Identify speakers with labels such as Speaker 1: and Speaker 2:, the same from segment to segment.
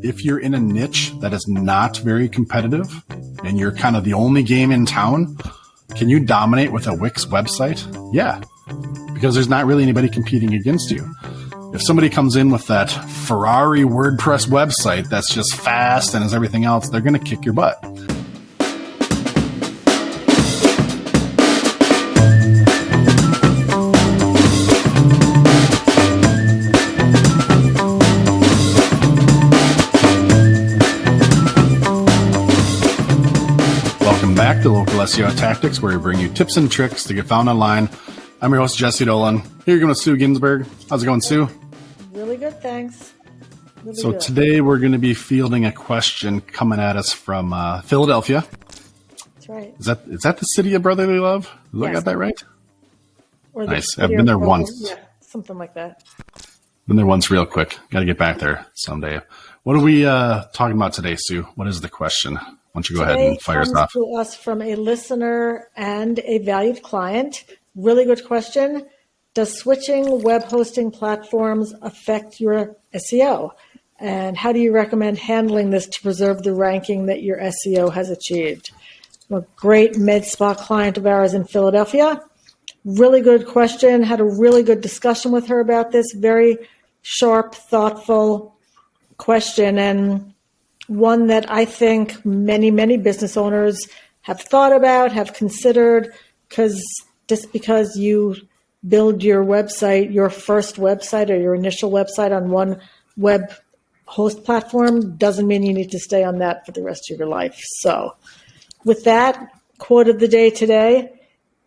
Speaker 1: if you're in a niche that is not very competitive and you're kind of the only game in town, can you dominate with a Wix website? Yeah, because there's not really anybody competing against you. If somebody comes in with that Ferrari WordPress website that's just fast and is everything else, they're going to kick your butt. Welcome back to Local SEO Tactics, where we bring you tips and tricks to get found online. I'm your host, Jesse Dolan. Here you're going with Sue Ginsberg. How's it going, Sue?
Speaker 2: Really good, thanks. Really good.
Speaker 1: Today we're going to be fielding a question coming at us from Philadelphia.
Speaker 2: That's right.
Speaker 1: Is that the city of brotherly love? Yes. I got that right? Nice. I've been there once.
Speaker 2: Yeah, something like that.
Speaker 1: Been there once real quick. Got to get back there someday. What are we talking about today, Sue? What is the question? Why don't you go ahead and fire us off?
Speaker 2: Today comes to us from a listener and a valued client. Really good question. Does switching web hosting platforms affect your SEO? And how do you recommend handling this to preserve the ranking that your SEO has achieved? A great med spa client of ours in Philadelphia. Really good question. Had a really good discussion with her about this. Very sharp, thoughtful question, and one that I think many, many business owners have thought about, have considered, because just because you build your website, your first website or your initial website on one web host platform doesn't mean you need to stay on that for the rest of your life. So with that, quote of the day today,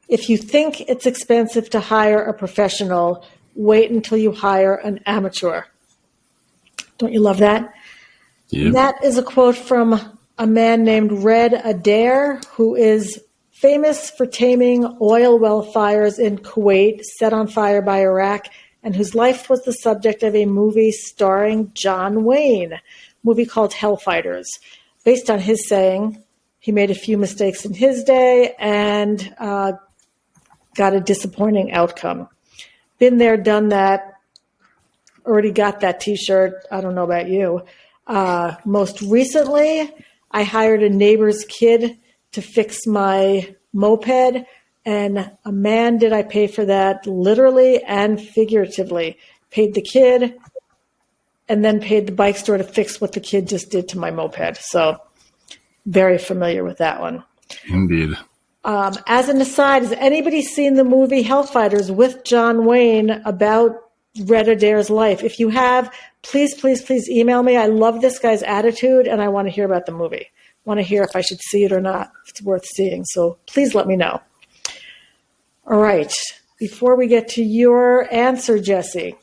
Speaker 2: if you think it's expensive to hire a professional, wait until you hire an amateur. Don't you love that?
Speaker 1: Yep.
Speaker 2: That is a quote from a man named Red Adair, who is famous for taming oil well fires in Kuwait set on fire by Iraq, and whose life was the subject of a movie starring John Wayne, a movie called Hellfighters. Based on his saying, he made a few mistakes in his day and got a disappointing outcome. Been there, done that, already got that t-shirt. I don't know about you. Most recently, I hired a neighbor's kid to fix my moped, and man, did I pay for that, literally and figuratively. Paid the kid and then paid the bike store to fix what the kid just did to my moped. So very familiar with that one.
Speaker 1: Indeed.
Speaker 2: As an aside, has anybody seen the movie Hellfighters with John Wayne about Red Adair's life? If you have, please email me. I love this guy's attitude, and I want to hear about the movie. Want to hear if I should see it or not, if it's worth seeing. So please let me know. All right. Before we get to your answer, Jesse,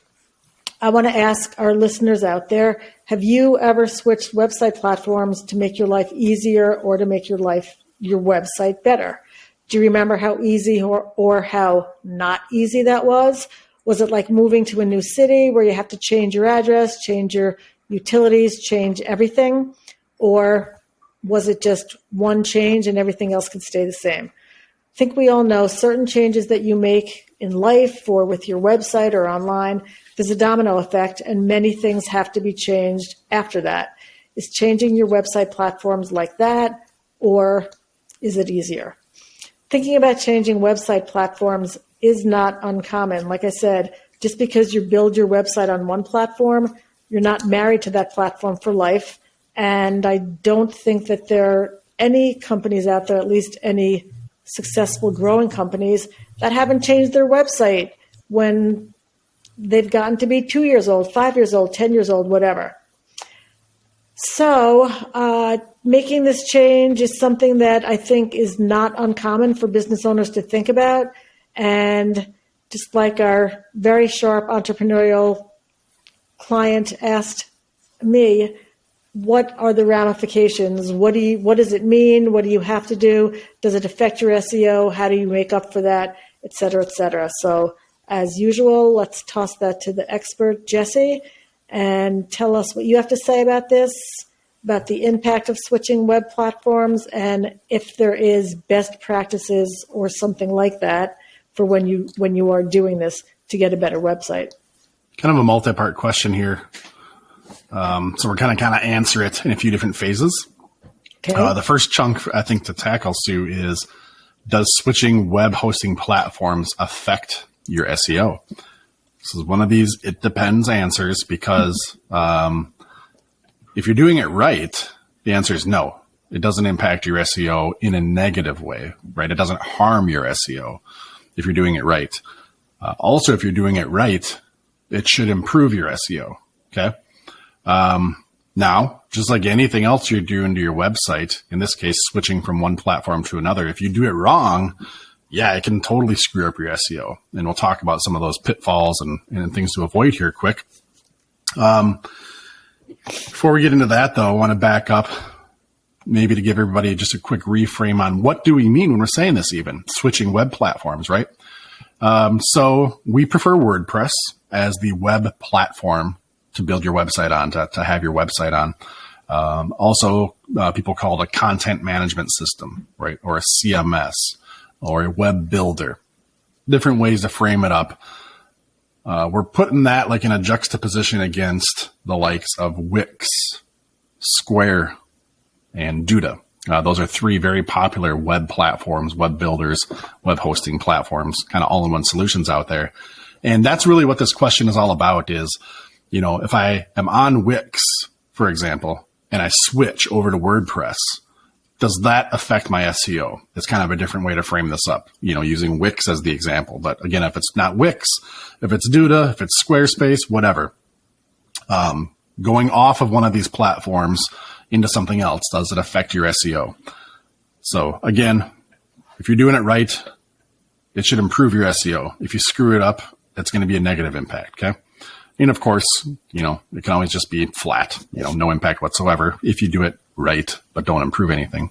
Speaker 2: I want to ask our listeners out there, have you ever switched website platforms to make your life easier or to make your website better? Do you remember how easy or how not easy that was? Was it like moving to a new city where you have to change your address, change your utilities, change everything? Or was it just one change and everything else could stay the same? I think we all know certain changes that you make in life or with your website or online, there's a domino effect and many things have to be changed after that. Is changing your website platforms like that, or is it easier? Thinking about changing website platforms is not uncommon. Like I said, just because you build your website on one platform, you're not married to that platform for life. And I don't think that there are any companies out there, at least any successful growing companies, that haven't changed their website when they've gotten to be 2 years old, 5 years old, 10 years old, whatever. So making this change is something that I think is not uncommon for business owners to think about. And just like our very sharp entrepreneurial client asked me, what are the ramifications? What does it mean? What do you have to do? Does it affect your SEO? How do you make up for that? Et cetera, et cetera. So as usual, let's toss that to the expert, Jesse, and tell us what you have to say about this, about the impact of switching web platforms, and if there is best practices or something like that for when you are doing this to get a better website.
Speaker 1: Kind of a multi-part question here. So we're kind of answer it in a few different phases.
Speaker 2: Okay.
Speaker 1: The first chunk I think to tackle, Sue, is does switching web hosting platforms affect your SEO? This is one of these it depends answers because if you're doing it right, the answer is no. It doesn't impact your SEO in a negative way, right? It doesn't harm your SEO if you're doing it right. Also, if you're doing it right, it should improve your SEO, okay? Now, just like anything else you're doing to your website, in this case, switching from one platform to another, if you do it wrong, yeah, it can totally screw up your SEO. And we'll talk about some of those pitfalls and things to avoid here quick. Before we get into that, though, I want to back up maybe to give everybody just a quick reframe on what do we mean when we're saying this even, switching web platforms, right? So we prefer WordPress as the web platform to build your website on, to have your website on. Also, people call it a content management system, right? Or a CMS or a web builder. Different ways to frame it up. We're putting that like in a juxtaposition against the likes of Wix, Square, and Duda. Those are three very popular web platforms, web builders, web hosting platforms, kind of all-in-one solutions out there. And that's really what this question is all about is, you know, if I am on Wix, for example, and I switch over to WordPress, does that affect my SEO? It's kind of a different way to frame this up, you know, using Wix as the example. But again, if it's not Wix, if it's Duda, if it's Squarespace, whatever, going off of one of these platforms into something else, does it affect your SEO? So again, if you're doing it right, it should improve your SEO. If you screw it up, it's going to be a negative impact. Okay. And of course, you know, it can always just be flat, you know, no impact whatsoever if you do it right, but don't improve anything.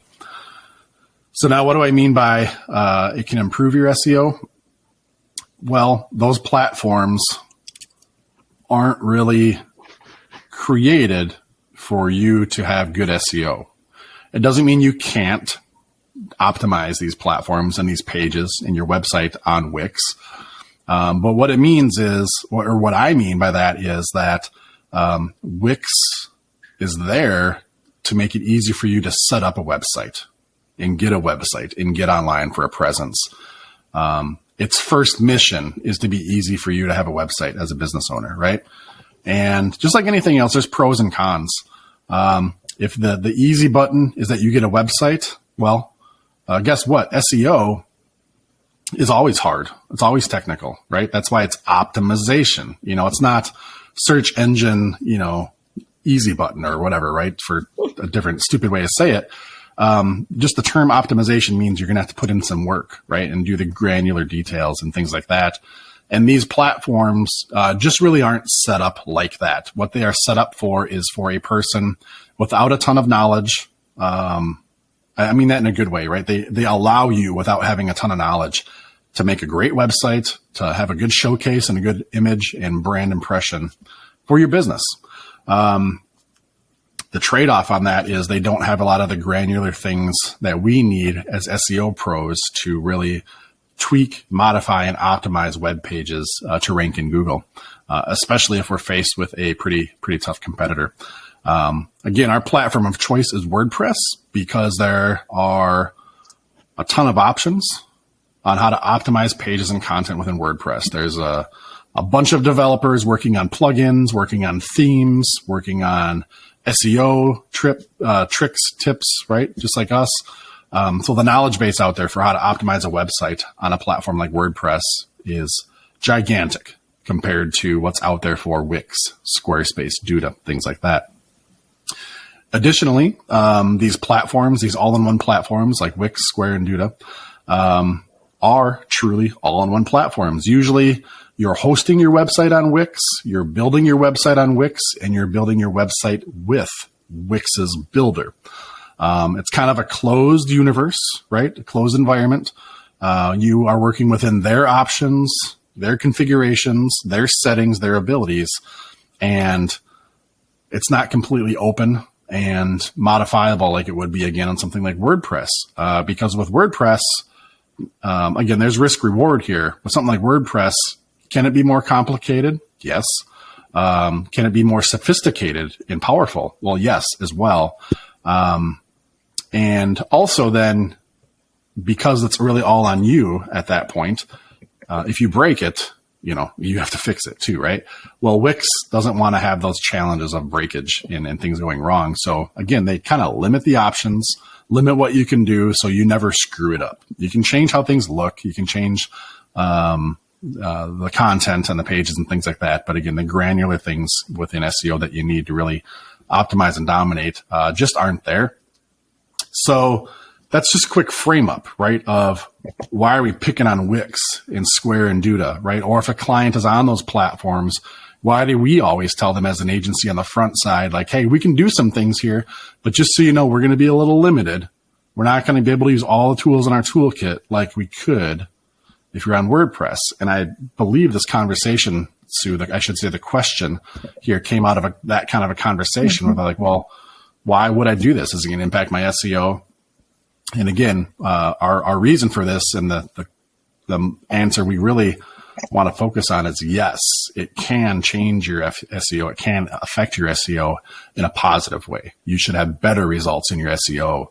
Speaker 1: So now what do I mean by it can improve your SEO? Well, those platforms aren't really created for you to have good SEO. It doesn't mean you can't optimize these platforms and these pages in your website on Wix. But what it means is, or what I mean by that is that Wix is there to make it easy for you to set up a website and get online for a presence. Its first mission is to be easy for you to have a website as a business owner, right? And just like anything else, there's pros and cons. If the easy button is that you get a website, well, guess what? SEO is always hard. It's always technical, right? That's why it's optimization. You know, it's not search engine, you know, easy button or whatever, right? For a different stupid way to say it. Just the term optimization means you're going to have to put in some work, right? And do the granular details and things like that. And these platforms just really aren't set up like that. What they are set up for is for a person without a ton of knowledge. I mean that in a good way, right? They allow you, without having a ton of knowledge, to make a great website, to have a good showcase and a good image and brand impression for your business. The trade-off on that is they don't have a lot of the granular things that we need as SEO pros to really tweak, modify, and optimize web pages to rank in Google, especially if we're faced with a pretty tough competitor. Again, our platform of choice is WordPress because there are a ton of options on how to optimize pages and content within WordPress. There's a bunch of developers working on plugins, working on themes, working on SEO tricks, tips, right? Just like us. So the knowledge base out there for how to optimize a website on a platform like WordPress is gigantic compared to what's out there for Wix, Squarespace, Duda, things like that. Additionally, these platforms, these all-in-one platforms like Wix, Square, and Duda, are truly all-in-one platforms. Usually you're hosting your website on Wix, you're building your website on Wix, and you're building your website with Wix's builder. It's kind of a closed universe, right? A closed environment. You are working within their options, their configurations, their settings, their abilities, and it's not completely open and modifiable like it would be again on something like WordPress. Because with WordPress, again, there's risk reward here. With something like WordPress, can it be more complicated? Yes. Can it be more sophisticated and powerful? Well, yes, as well. And also then, because it's really all on you at that point, if you break it, you have to fix it too, right? Well, Wix doesn't want to have those challenges of breakage and things going wrong. So again, they kind of limit the options, limit what you can do so you never screw it up. You can change how things look. You can change the content and the pages and things like that. But again, the granular things within SEO that you need to really optimize and dominate just aren't there. So that's just a quick frame up, right? Of why are we picking on Wix and Square and Duda, right? Or if a client is on those platforms, why do we always tell them as an agency on the front side, like, hey, we can do some things here, but just so you know, we're going to be a little limited. We're not going to be able to use all the tools in our toolkit like we could if you're on WordPress. And I believe this conversation, Sue, I should say the question here came out of that kind of a conversation where they're like, well, why would I do this? Is it going to impact my SEO? And again, our reason for this and the answer we really want to focus on is yes, it can change your SEO. It can affect your SEO in a positive way. You should have better results in your SEO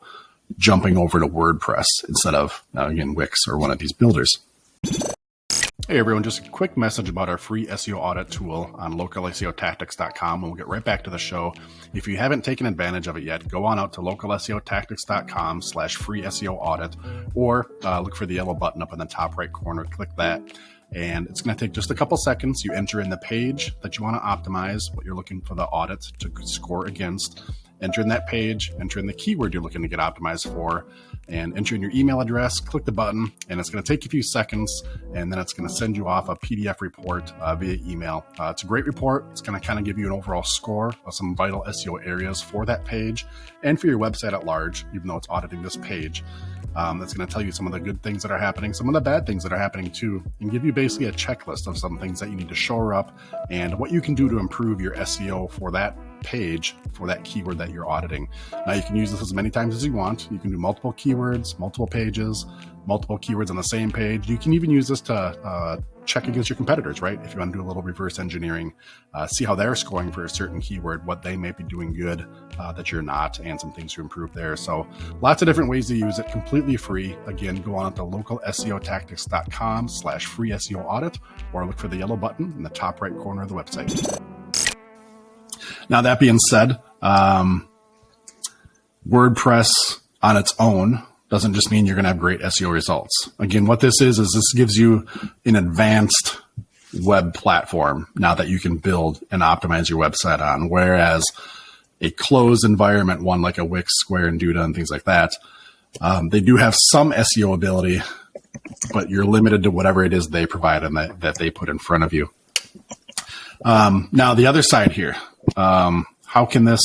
Speaker 1: jumping over to WordPress instead of, again, Wix or one of these builders. Hey everyone, just a quick message about our free SEO audit tool on localseotactics.com, and we'll get right back to the show. If you haven't taken advantage of it yet, go on out to localseotactics.com/free SEO audit, or look for the yellow button up in the top right corner, click that, and it's going to take just a couple seconds. You enter in the page that you want to optimize, what you're looking for the audit to score against, enter in that page, enter in the keyword you're looking to get optimized for, and enter in your email address, click the button, and it's going to take you a few seconds, and then it's going to send you off a PDF report via email. It's a great report. It's going to kind of give you an overall score of some vital SEO areas for that page and for your website at large, even though it's auditing this page. That's going to tell you some of the good things that are happening, some of the bad things that are happening too, and give you basically a checklist of some things that you need to shore up and what you can do to improve your SEO for that page, for that keyword that you're auditing. Now you can use this as many times as you want. You can do multiple keywords, multiple pages, multiple keywords on the same page. You can even use this to check against your competitors, right? If you want to do a little reverse engineering, see how they're scoring for a certain keyword, what they may be doing good that you're not, and some things to improve there. So lots of different ways to use it, completely free. Again, go on to localseotactics.com/free SEO audit, or look for the yellow button in the top right corner of the website. Now, that being said, WordPress on its own doesn't just mean you're going to have great SEO results. Again, what this is this gives you an advanced web platform now that you can build and optimize your website on, whereas a closed environment, one like a Wix, Square, and Duda and things like that, they do have some SEO ability, but you're limited to whatever it is they provide and that they put in front of you. Now, the other side here, how can this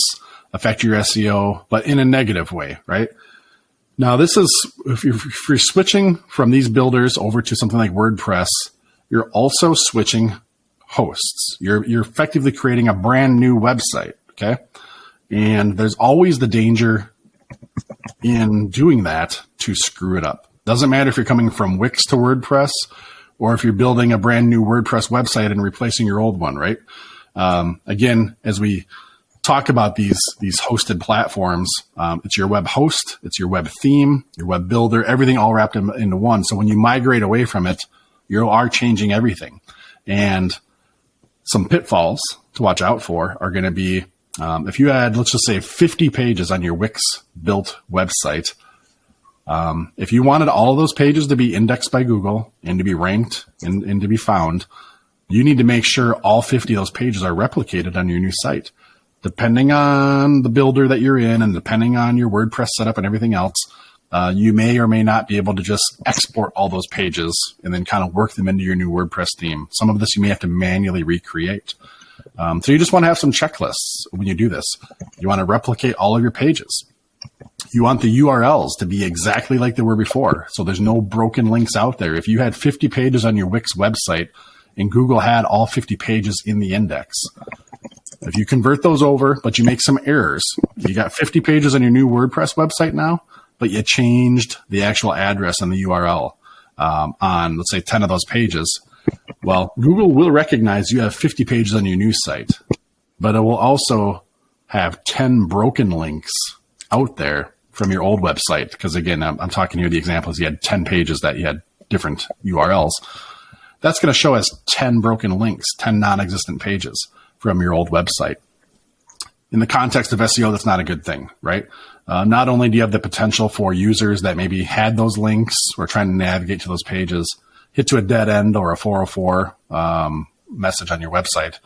Speaker 1: affect your SEO, but in a negative way, right? Now, this is, if you're switching from these builders over to something like WordPress, you're also switching hosts. You're effectively creating a brand new website, okay? And there's always the danger in doing that to screw it up. Doesn't matter if you're coming from Wix to WordPress or if you're building a brand new WordPress website and replacing your old one, right? Again, as we talk about these hosted platforms, it's your web host, it's your web theme, your web builder, everything all wrapped into one. So when you migrate away from it, you are changing everything. And some pitfalls to watch out for are going to be, if you had, let's just say 50 pages on your Wix built website, if you wanted all of those pages to be indexed by Google and to be ranked and to be found, you need to make sure all 50 of those pages are replicated on your new site. Depending on the builder that you're in and depending on your WordPress setup and everything else, you may or may not be able to just export all those pages and then kind of work them into your new WordPress theme. Some of this you may have to manually recreate. So you just want to have some checklists when you do this. You want to replicate all of your pages. You want the URLs to be exactly like they were before, so there's no broken links out there. If you had 50 pages on your Wix website and Google had all 50 pages in the index, if you convert those over, but you make some errors, you got 50 pages on your new WordPress website now, but you changed the actual address and the URL on, let's say, 10 of those pages, Well, Google will recognize you have 50 pages on your new site, but it will also have 10 broken links out there from your old website. Because again, I'm talking here, the example is you had 10 pages that you had different URLs. That's going to show as 10 broken links, 10 non-existent pages from your old website. In the context of SEO, that's not a good thing, right? Not only do you have the potential for users that maybe had those links or trying to navigate to those pages, hit to a dead end or a 404 message on your website,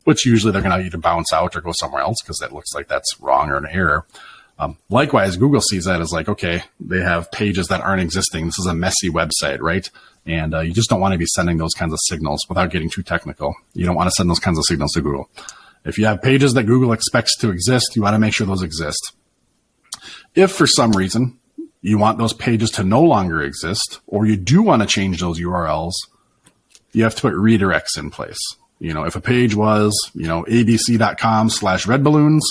Speaker 1: which usually they're going to either bounce out or go somewhere else because it looks like that's wrong or an error. Likewise, Google sees that as like, okay, they have pages that aren't existing. This is a messy website, right? And you just don't want to be sending those kinds of signals without getting too technical. You don't want to send those kinds of signals to Google. If you have pages that Google expects to exist, you want to make sure those exist. If for some reason you want those pages to no longer exist, or you do want to change those URLs, you have to put redirects in place. If a page was, abc.com/redballoons,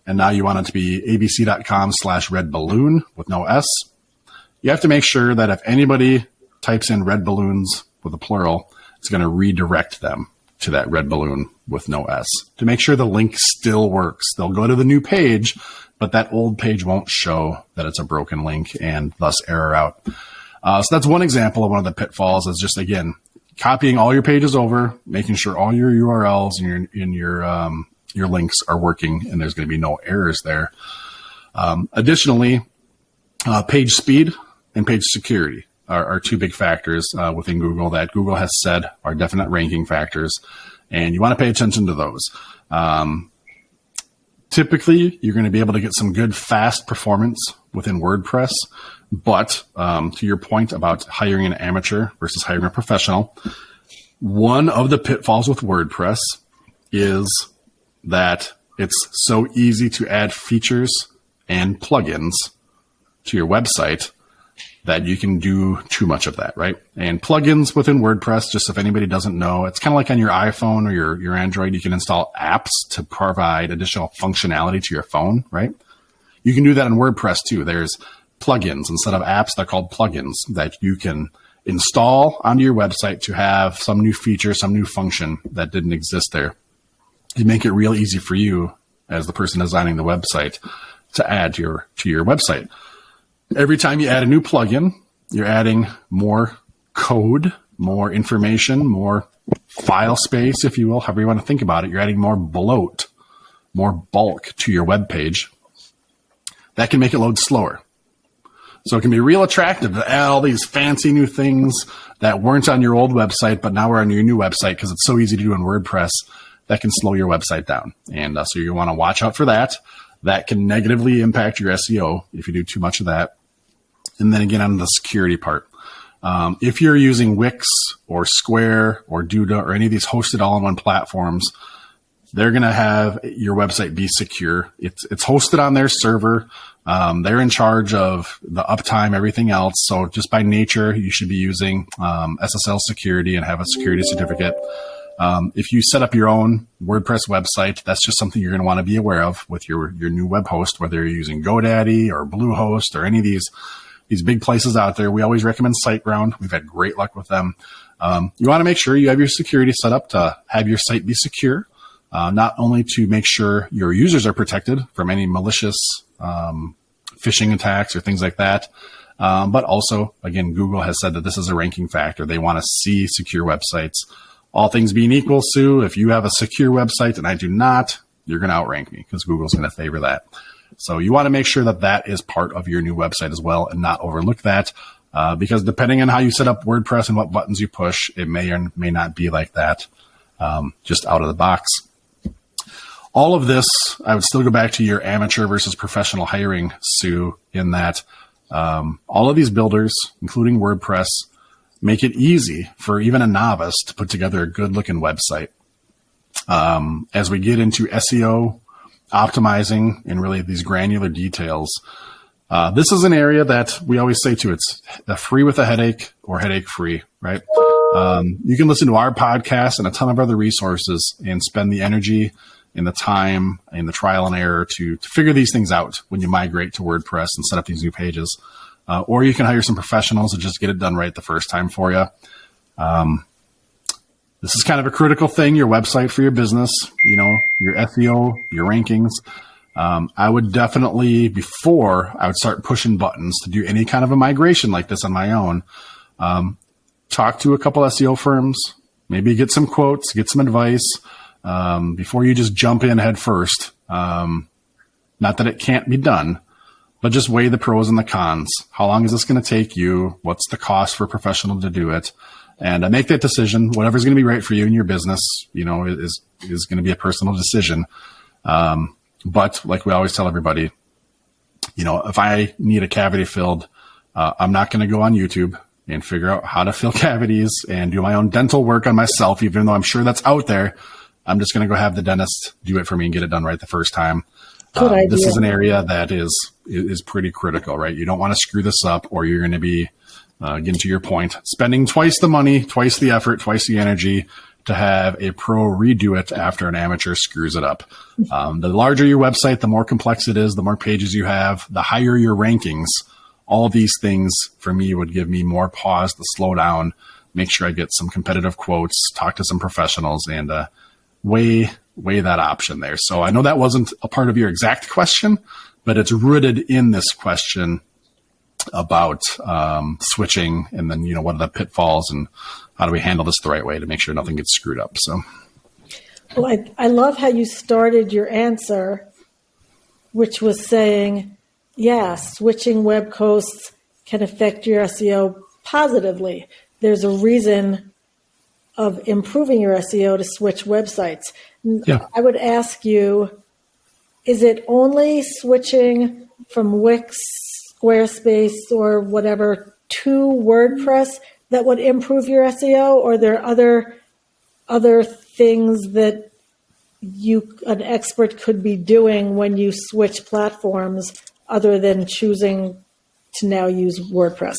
Speaker 1: and now you want it to be abc.com/redballoon with no S, you have to make sure that if anybody types in red balloons with a plural, it's going to redirect them to that red balloon with no S to make sure the link still works. They'll go to the new page, but that old page won't show that it's a broken link and thus error out. So that's one example of one of the pitfalls is just, again, copying all your pages over, making sure all your URLs and your links are working and there's going to be no errors there. Additionally, page speed and page security are two big factors within Google that Google has said are definite ranking factors, and you want to pay attention to those. Typically, you're going to be able to get some good, fast performance within WordPress, but to your point about hiring an amateur versus hiring a professional, one of the pitfalls with WordPress is that it's so easy to add features and plugins to your website that you can do too much of that, right? And plugins within WordPress, just if anybody doesn't know, it's kind of like on your iPhone or your Android, you can install apps to provide additional functionality to your phone, right? You can do that in WordPress too. There's plugins instead of apps. They're called plugins that you can install onto your website to have some new feature, some new function that didn't exist there. You make it real easy for you as the person designing the website to add to your website. Every time you add a new plugin, you're adding more code, more information, more file space, if you will, however you want to think about it. You're adding more bloat, more bulk to your web page. That can make it load slower. So it can be real attractive to add all these fancy new things that weren't on your old website, but now we're on your new website because it's so easy to do in WordPress. That can slow your website down. And so you want to watch out for that. That can negatively impact your SEO if you do too much of that. And then again, on the security part, if you're using Wix or Square or Duda or any of these hosted all-in-one platforms, they're going to have your website be secure. It's hosted on their server. They're in charge of the uptime, everything else. So just by nature, you should be using SSL security and have a security certificate. If you set up your own WordPress website, that's just something you're going to want to be aware of with your new web host, whether you're using GoDaddy or Bluehost or any of these big places out there. We always recommend SiteGround. We've had great luck with them. You want to make sure you have your security set up to have your site be secure, not only to make sure your users are protected from any malicious phishing attacks or things like that, but also, again, Google has said that this is a ranking factor. They want to see secure websites. All things being equal, Sue, if you have a secure website and I do not, you're going to outrank me because Google's going to favor that. So you want to make sure that that is part of your new website as well and not overlook that because depending on how you set up WordPress and what buttons you push, it may or may not be like that just out of the box. All of this, I would still go back to your amateur versus professional hiring, Sue, in that all of these builders, including WordPress, make it easy for even a novice to put together a good-looking website. As we get into SEO, optimizing, and really these granular details, this is an area that we always say too, it's free with a headache or headache-free, right? You can listen to our podcast and a ton of other resources and spend the energy and the time and the trial and error to figure these things out when you migrate to WordPress and set up these new pages. Or you can hire some professionals to just get it done right the first time for you. this is kind of a critical thing, your website for your business, your SEO, your rankings. I would definitely, before I would start pushing buttons to do any kind of a migration like this on my own, talk to a couple SEO firms, maybe get some quotes, get some advice, before you just jump in head first. Not that it can't be done, but just weigh the pros and the cons. How long is this going to take you? What's the cost for a professional to do it? And make that decision. Whatever's going to be right for you and your business, is going to be a personal decision. But like we always tell everybody, if I need a cavity filled, I'm not going to go on YouTube and figure out how to fill cavities and do my own dental work on myself, even though I'm sure that's out there. I'm just going to go have the dentist do it for me and get it done right the first time. This is an area that is pretty critical, right? You don't want to screw this up, or you're going to be, getting to your point, spending twice the money, twice the effort, twice the energy to have a pro redo it after an amateur screws it up. The larger your website, the more complex it is, the more pages you have, the higher your rankings. All these things for me would give me more pause to slow down, make sure I get some competitive quotes, talk to some professionals, and weigh that option there. So I know that wasn't a part of your exact question, but it's rooted in this question about switching, and then, what are the pitfalls and how do we handle this the right way to make sure nothing gets screwed up. So,
Speaker 2: well, I love how you started your answer, which was saying, yeah, switching web hosts can affect your SEO positively. There's a reason of improving your SEO to switch websites. Yeah. I would ask you, is it only switching from Wix, Squarespace, or whatever to WordPress that would improve your SEO, or are there other things that an expert could be doing when you switch platforms other than choosing to now use WordPress?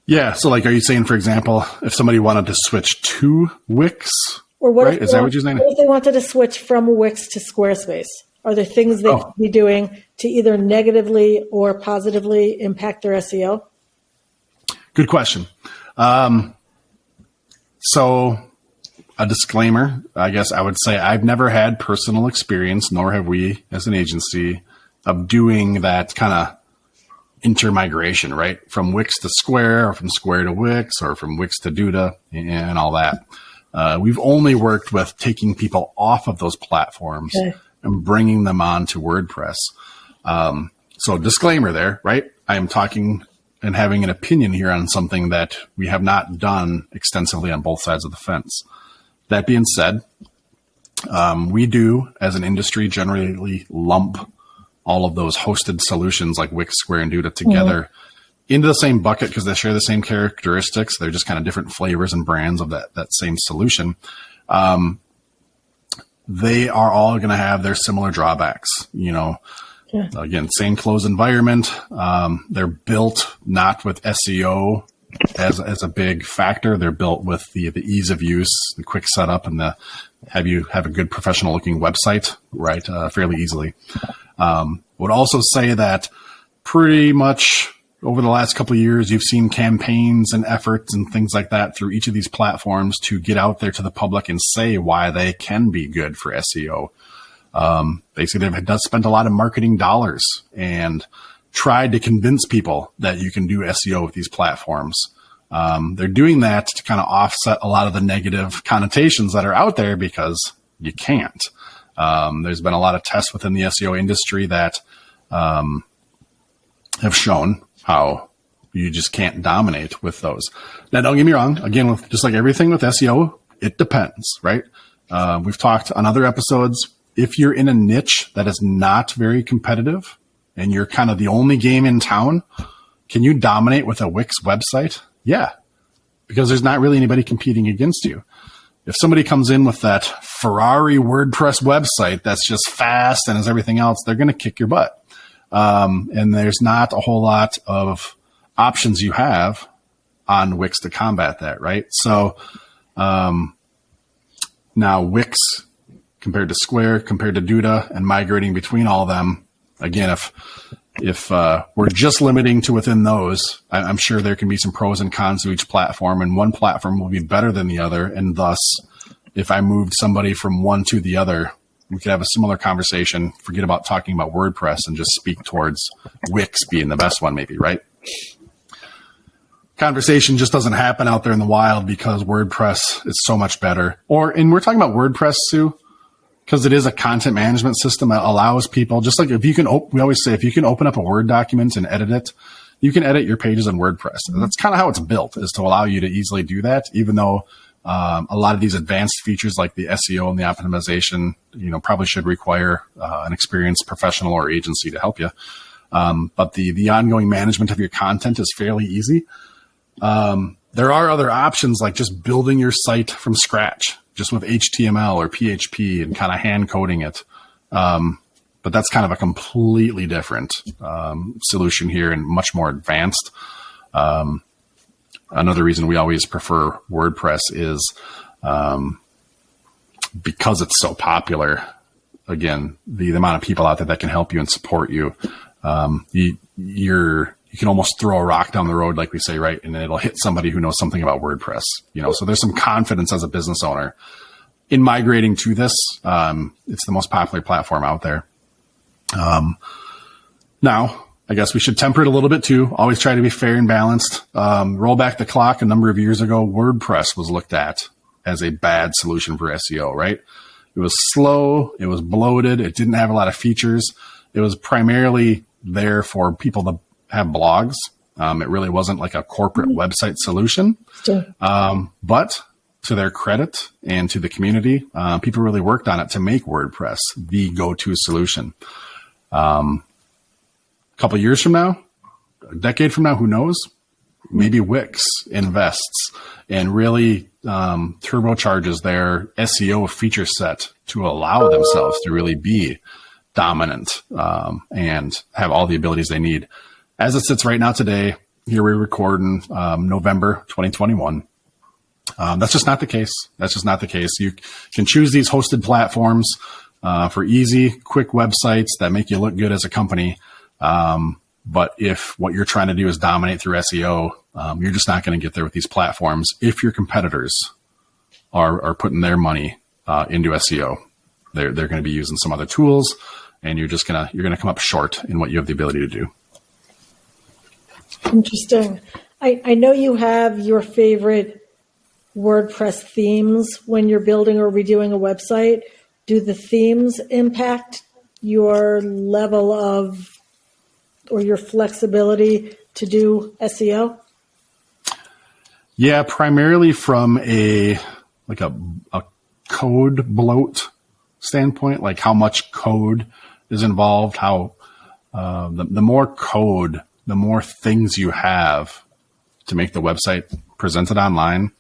Speaker 1: Yeah. So, are you saying, for example, if somebody wanted to switch to Wix,
Speaker 2: or what?
Speaker 1: Right? Is that what you're saying?
Speaker 2: What if they wanted to switch from Wix to Squarespace? Are there things they could be doing to either negatively or positively impact their SEO?
Speaker 1: Good question. So a disclaimer, I guess I would say I've never had personal experience, nor have we as an agency, of doing that kind of intermigration, right? From Wix to Square, or from Square to Wix, or from Wix to Duda, and all that. We've only worked with taking people off of those platforms and bringing them on to WordPress. So disclaimer there, right? I am talking and having an opinion here on something that we have not done extensively on both sides of the fence. That being said, we do, as an industry, generally lump all of those hosted solutions like Wix, Square, and Duda together into the same bucket because they share the same characteristics. They're just kind of different flavors and brands of that same solution. They are all going to have their similar drawbacks. Again, same closed environment. They're built not with SEO as a big factor. They're built with the ease of use, the quick setup, and have a good professional looking website, right? Fairly easily. Would also say that pretty much over the last couple of years, you've seen campaigns and efforts and things like that through each of these platforms to get out there to the public and say why they can be good for SEO. Basically, they've spent a lot of marketing dollars and tried to convince people that you can do SEO with these platforms. They're doing that to kind of offset a lot of the negative connotations that are out there because you can't. There's been a lot of tests within the SEO industry that have shown how you just can't dominate with those. Now, don't get me wrong. Again, just like everything with SEO, it depends, right? We've talked on other episodes. If you're in a niche that is not very competitive and you're kind of the only game in town, can you dominate with a Wix website? Yeah, because there's not really anybody competing against you. If somebody comes in with that Ferrari WordPress website that's just fast and is everything else, they're going to kick your butt. And there's not a whole lot of options you have on Wix to combat that, right? So now Wix compared to Square, compared to Duda, and migrating between all of them, again, if if we're just limiting to within those, I'm sure there can be some pros and cons to each platform, and one platform will be better than the other. And thus, if I moved somebody from one to the other, we could have a similar conversation, forget about talking about WordPress and just speak towards Wix being the best one maybe, right? Conversation just doesn't happen out there in the wild because WordPress is so much better. And we're talking about WordPress, Sue, because it is a content management system that allows people, just like if you can, we always say, if you can open up a Word document and edit it, you can edit your pages on WordPress. And that's kind of how it's built, is to allow you to easily do that, even though a lot of these advanced features like the SEO and the optimization, probably should require an experienced professional or agency to help you. But the ongoing management of your content is fairly easy. There are other options like just building your site from scratch, just with HTML or PHP and kind of hand coding it. But that's kind of a completely different solution here and much more advanced. Another reason we always prefer WordPress is because it's so popular. Again, the amount of people out there that can help you and support you. You can almost throw a rock down the road, like we say, right? And it'll hit somebody who knows something about WordPress, so there's some confidence as a business owner in migrating to this. It's the most popular platform out there. Now, I guess we should temper it a little bit too. Always try to be fair and balanced. Roll back the clock a number of years ago, WordPress was looked at as a bad solution for SEO, right? It was slow. It was bloated. It didn't have a lot of features. It was primarily there for people to have blogs. It really wasn't like a corporate website solution. Sure. But to their credit and to the community, people really worked on it to make WordPress the go-to solution. A couple of years from now, a decade from now, who knows? Maybe Wix invests and really turbocharges their SEO feature set to allow themselves to really be dominant and have all the abilities they need. As it sits right now today, here we're recording November 2021. That's just not the case. That's just not the case. You can choose these hosted platforms for easy, quick websites that make you look good as a company. But if what you're trying to do is dominate through SEO, you're just not going to get there with these platforms if your competitors are putting their money into SEO. They're going to be using some other tools, and you're going to come up short in what you have the ability to do.
Speaker 2: Interesting. I know you have your favorite WordPress themes when you're building or redoing a website. Do the themes impact your level of or your flexibility to do SEO?
Speaker 1: Yeah, primarily from a code bloat standpoint, like how much code is involved, how the more code, the more things you have to make the website presented online.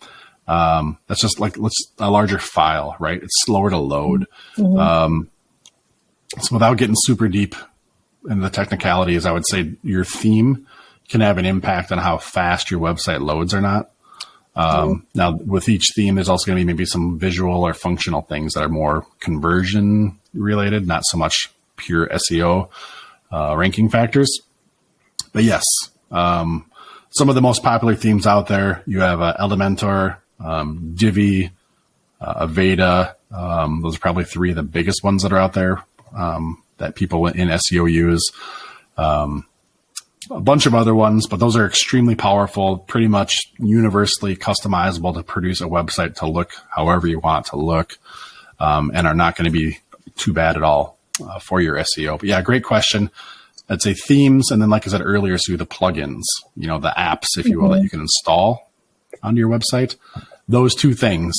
Speaker 1: That's just like a larger file, right? It's slower to load. Mm-hmm. So without getting super deep in the technicalities, I would say your theme can have an impact on how fast your website loads or not. Now, with each theme, there's also going to be maybe some visual or functional things that are more conversion related, not so much pure SEO ranking factors. But yes, some of the most popular themes out there, you have Elementor, Divi, Aveda. Those are probably three of the biggest ones that are out there that people in SEO use. A bunch of other ones, but those are extremely powerful, pretty much universally customizable to produce a website to look however you want it to look, and are not going to be too bad at all for your SEO. But yeah, great question. I'd say themes, and then like I said earlier, so the plugins, the apps, if you will, that you can install onto your website. Those two things,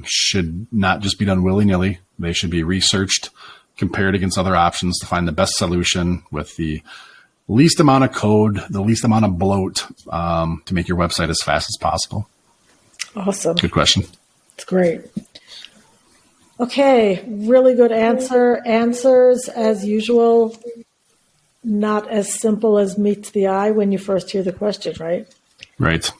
Speaker 1: should not just be done willy-nilly. They should be researched, compared against other options to find the best solution with the least amount of code, the least amount of bloat to make your website as fast as possible.
Speaker 2: Awesome.
Speaker 1: Good question.
Speaker 2: It's great. Okay, really good answer. Answers, as usual, not as simple as meets the eye when you first hear the question, right?
Speaker 1: Right.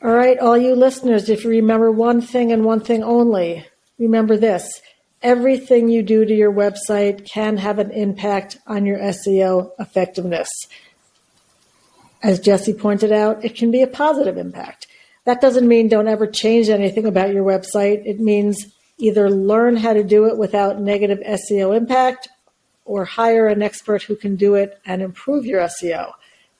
Speaker 2: All right, all you listeners, if you remember one thing and one thing only, remember this. everything you do to your website can have an impact on your SEO effectiveness. As Jesse pointed out, it can be a positive impact. That doesn't mean don't ever change anything about your website. It means either learn how to do it without negative SEO impact or hire an expert who can do it and improve your SEO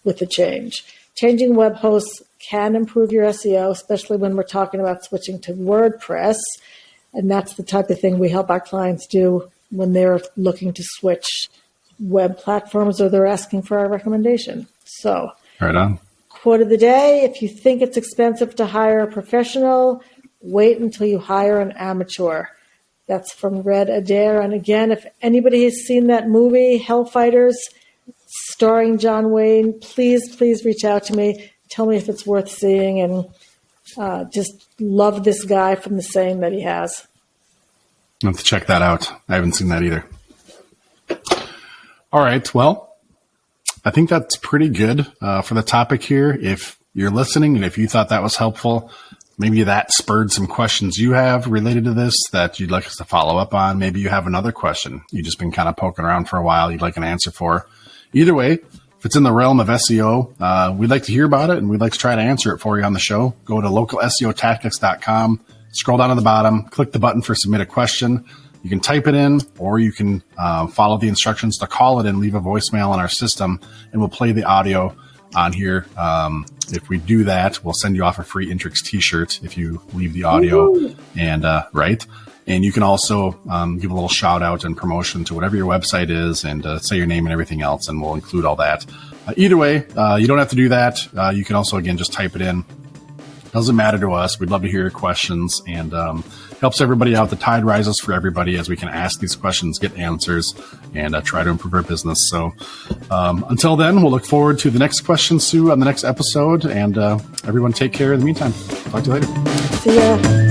Speaker 2: with the change. Changing web hosts can improve your SEO, especially when we're talking about switching to WordPress. And that's the type of thing we help our clients do when they're looking to switch web platforms or they're asking for our recommendation. So,
Speaker 1: right on.
Speaker 2: Quote of the day: if you think it's expensive to hire a professional, wait until you hire an amateur. That's from Red Adair. And again, if anybody has seen that movie, Hellfighters, starring John Wayne, please reach out to me. Tell me if it's worth seeing, and just love this guy from the saying that he has.
Speaker 1: I'll have to check that out. I haven't seen that either. All right. Well, I think that's pretty good for the topic here. If you're listening and if you thought that was helpful, maybe that spurred some questions you have related to this that you'd like us to follow up on. Maybe you have another question you've just been kind of poking around for a while you'd like an answer for. Either way, if it's in the realm of SEO, we'd like to hear about it, and we'd like to try to answer it for you on the show. Go to localseotactics.com, scroll down to the bottom, click the button for submit a question. You can type it in, or you can follow the instructions to call it and leave a voicemail in our system, and we'll play the audio on here. If we do that, we'll send you off a free Intrix t-shirt if you leave the audio. And right. And you can also give a little shout out and promotion to whatever your website is, and say your name and everything else, and we'll include all that. Either way, you don't have to do that. You can also, again, just type it in. Doesn't matter to us. We'd love to hear your questions, and helps everybody out. The tide rises for everybody as we can ask these questions, get answers, and try to improve our business. So until then, we'll look forward to the next question, Sue, on the next episode. And everyone take care in the meantime. Talk to you later.
Speaker 2: See ya.